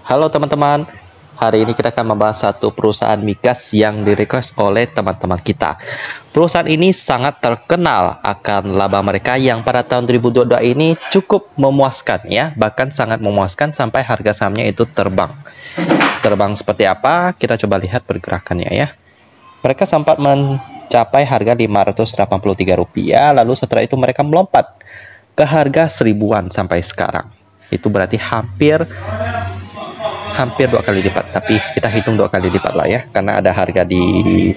Halo teman-teman, hari ini kita akan membahas satu perusahaan migas yang di-request oleh teman-teman kita. Perusahaan ini sangat terkenal akan laba mereka yang pada tahun 2022 ini cukup memuaskan ya, bahkan sangat memuaskan sampai harga sahamnya itu terbang. Terbang seperti apa? Kita coba lihat pergerakannya ya. Mereka sempat mencapai harga Rp583, lalu setelah itu mereka melompat ke harga 1000-an sampai sekarang. Itu berarti hampir 2 kali lipat, tapi kita hitung 2 kali lipat lah ya, karena ada harga di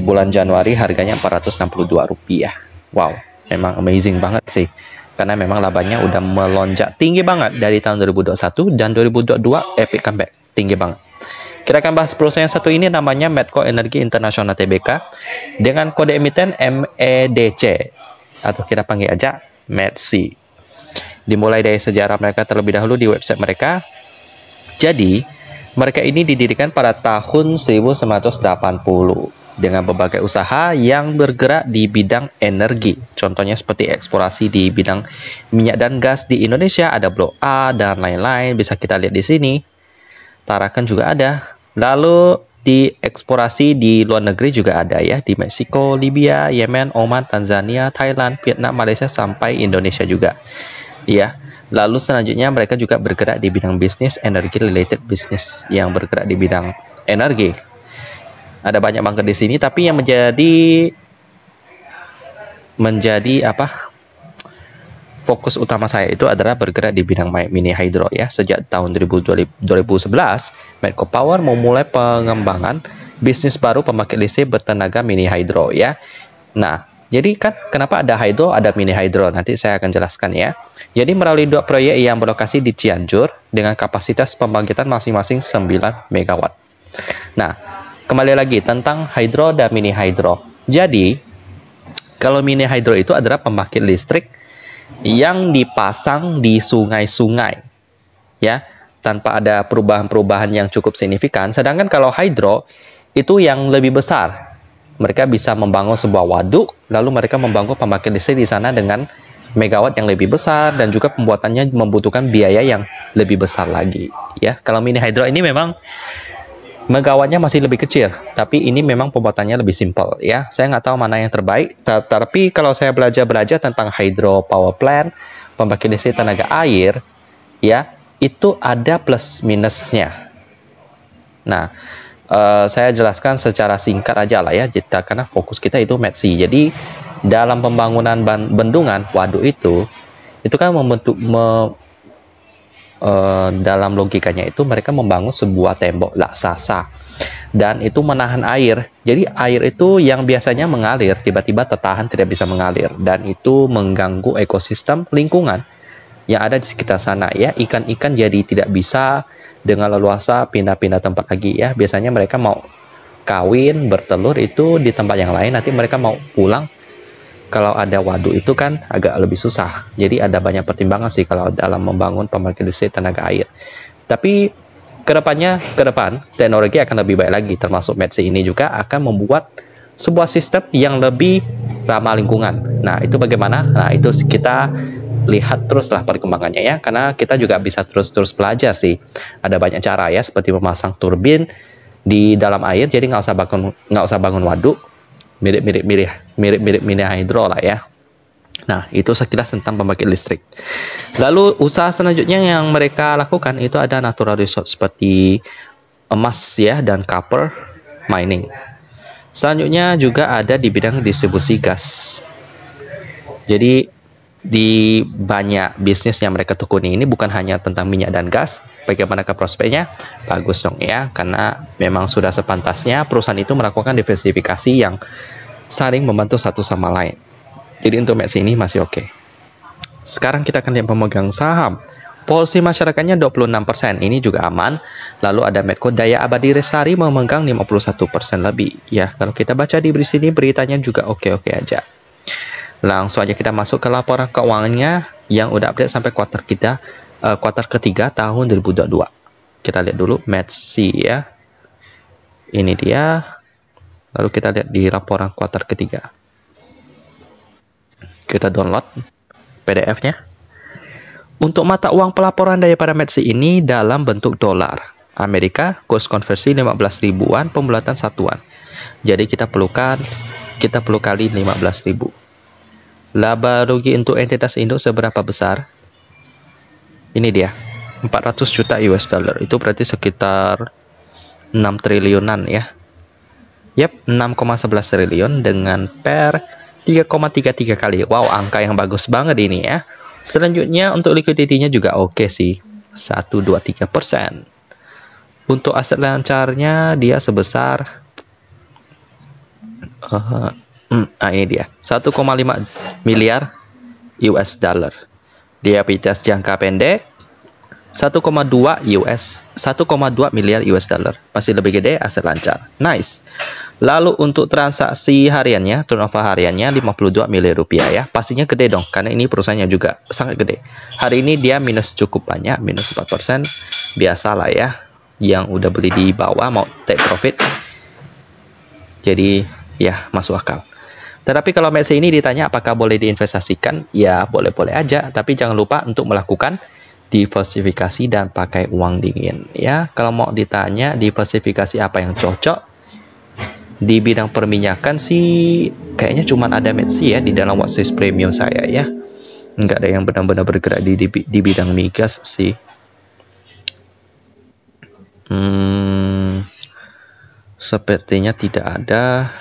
bulan Januari harganya Rp462. Wow, memang amazing banget sih, karena memang labanya udah melonjak tinggi banget dari tahun 2021 dan 2022 epic comeback tinggi banget. Kita akan bahas perusahaan yang satu ini, namanya Medco Energi Internasional Tbk dengan kode emiten MEDC atau kita panggil aja MEDC. Dimulai dari sejarah mereka terlebih dahulu di website mereka. Jadi, mereka ini didirikan pada tahun 1980 dengan berbagai usaha yang bergerak di bidang energi. Contohnya seperti eksplorasi di bidang minyak dan gas di Indonesia, ada Blok A dan lain-lain, bisa kita lihat di sini. Tarakan juga ada. Lalu di eksplorasi di luar negeri juga ada ya, di Meksiko, Libya, Yemen, Oman, Tanzania, Thailand, Vietnam, Malaysia sampai Indonesia juga. Ya. Lalu selanjutnya mereka juga bergerak di bidang bisnis energi related business yang bergerak di bidang energi. Ada banyak banget di sini, tapi yang menjadi fokus utama saya itu adalah bergerak di bidang mini hydro ya. Sejak tahun 2011, Medco Power memulai pengembangan bisnis baru pembangkit listrik bertenaga mini hydro ya. Nah, jadi kan kenapa ada hydro, ada mini hydro? Nanti saya akan jelaskan ya. Jadi melalui 2 proyek yang berlokasi di Cianjur dengan kapasitas pembangkitan masing-masing 9 MW. Nah, kembali lagi tentang hydro dan mini hydro. Jadi, kalau mini hydro itu adalah pembangkit listrik yang dipasang di sungai-sungai, ya, tanpa ada perubahan-perubahan yang cukup signifikan. Sedangkan kalau hydro itu yang lebih besar. Mereka bisa membangun sebuah waduk, lalu mereka membangun pembangkit listrik di sana dengan megawatt yang lebih besar, dan juga pembuatannya membutuhkan biaya yang lebih besar lagi ya. Kalau mini hydro ini memang megawattnya masih lebih kecil, tapi ini memang pembuatannya lebih simpel ya. Saya nggak tahu mana yang terbaik, tapi kalau saya belajar tentang hydro power plant, pembangkit listrik tenaga air ya, itu ada plus minusnya. Nah, saya jelaskan secara singkat aja lah ya, karena fokus kita itu MEDC. Jadi dalam pembangunan bendungan waduk itu kan dalam logikanya itu mereka membangun sebuah tembok raksasa dan itu menahan air. Jadi air itu yang biasanya mengalir tiba-tiba tertahan tidak bisa mengalir, dan itu mengganggu ekosistem lingkungan yang ada di sekitar sana ya. Ikan-ikan jadi tidak bisa dengan leluasa pindah-pindah tempat lagi ya. Biasanya mereka mau kawin bertelur itu di tempat yang lain, nanti mereka mau pulang. Kalau ada waduk itu kan agak lebih susah. Jadi ada banyak pertimbangan sih kalau dalam membangun pembangkit listrik tenaga air. Tapi ke depan teknologi akan lebih baik lagi, termasuk MEDC ini juga akan membuat sebuah sistem yang lebih ramah lingkungan. Nah, itu bagaimana? Nah, itu kita lihat teruslah perkembangannya ya, karena kita juga bisa terus belajar sih. Ada banyak cara ya, seperti memasang turbin di dalam air, jadi nggak usah bangun waduk. Mirip mini hydro lah ya. Nah, itu sekilas tentang pembangkit listrik. Lalu usaha selanjutnya yang mereka lakukan itu ada natural resource seperti emas ya, dan copper mining. Selanjutnya juga ada di bidang distribusi gas. Jadi di banyak bisnis yang mereka tekuni ini bukan hanya tentang minyak dan gas. Bagaimana ke prospeknya? Bagus dong ya, karena memang sudah sepantasnya perusahaan itu melakukan diversifikasi yang saling membantu satu sama lain. Jadi untuk MEDC ini masih oke. Sekarang kita akan lihat pemegang saham. Porsi masyarakatnya 26%, ini juga aman. Lalu ada Medco Daya Abadi Lestari memegang 51% lebih. Ya, kalau kita baca di sini beritanya juga oke-oke aja. Langsung aja kita masuk ke laporan keuangannya yang udah update sampai kuartal ketiga tahun 2022. Kita lihat dulu MEDC ya. Ini dia. Lalu kita lihat di laporan kuartal ketiga. Kita download PDF-nya. Untuk mata uang pelaporan daripada METSI ini dalam bentuk dolar Amerika, kurs konversi 15 ribuan, pembulatan satuan. Jadi kita perlu kali 15 ribu. Laba rugi untuk entitas induk seberapa besar? Ini dia, 400 juta US dollar. Itu berarti sekitar 6 triliunan ya. Yap, 6,11 triliun dengan per 3,33 kali. Wow, angka yang bagus banget ini ya. Selanjutnya untuk liquidity-nya juga oke sih, 123%. Untuk aset lancarnya dia sebesar ini dia 1,5 miliar US dollar. Liabilitas jangka pendek 1,2 miliar US dollar. Masih lebih gede aset lancar. Nice. Lalu untuk transaksi hariannya, turnover hariannya 52 miliar rupiah ya. Pastinya gede dong, karena ini perusahaannya juga sangat gede. Hari ini dia minus cukup banyak, minus 4%. Biasalah ya, yang udah beli di bawah mau take profit. Jadi ya masuk akal. Tetapi kalau METSI ini ditanya apakah boleh diinvestasikan, ya boleh-boleh aja. Tapi jangan lupa untuk melakukan diversifikasi dan pakai uang dingin ya. Kalau mau ditanya diversifikasi apa yang cocok di bidang perminyakan sih, kayaknya cuma ada METSI ya di dalam watchlist premium saya ya. Nggak ada yang benar-benar bergerak di bidang migas sih. Sepertinya tidak ada.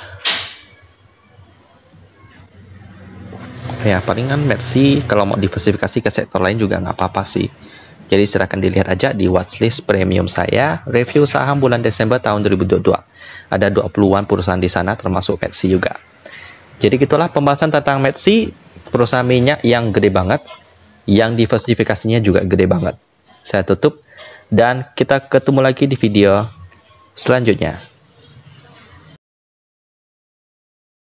Ya palingan METSI kalau mau diversifikasi ke sektor lain juga nggak apa-apa sih. Jadi silakan dilihat aja di watchlist premium saya, review saham bulan Desember tahun 2022. Ada 20-an perusahaan di sana termasuk METSI juga. Jadi gitulah pembahasan tentang METSI, perusahaan minyak yang gede banget, yang diversifikasinya juga gede banget. Saya tutup dan kita ketemu lagi di video selanjutnya.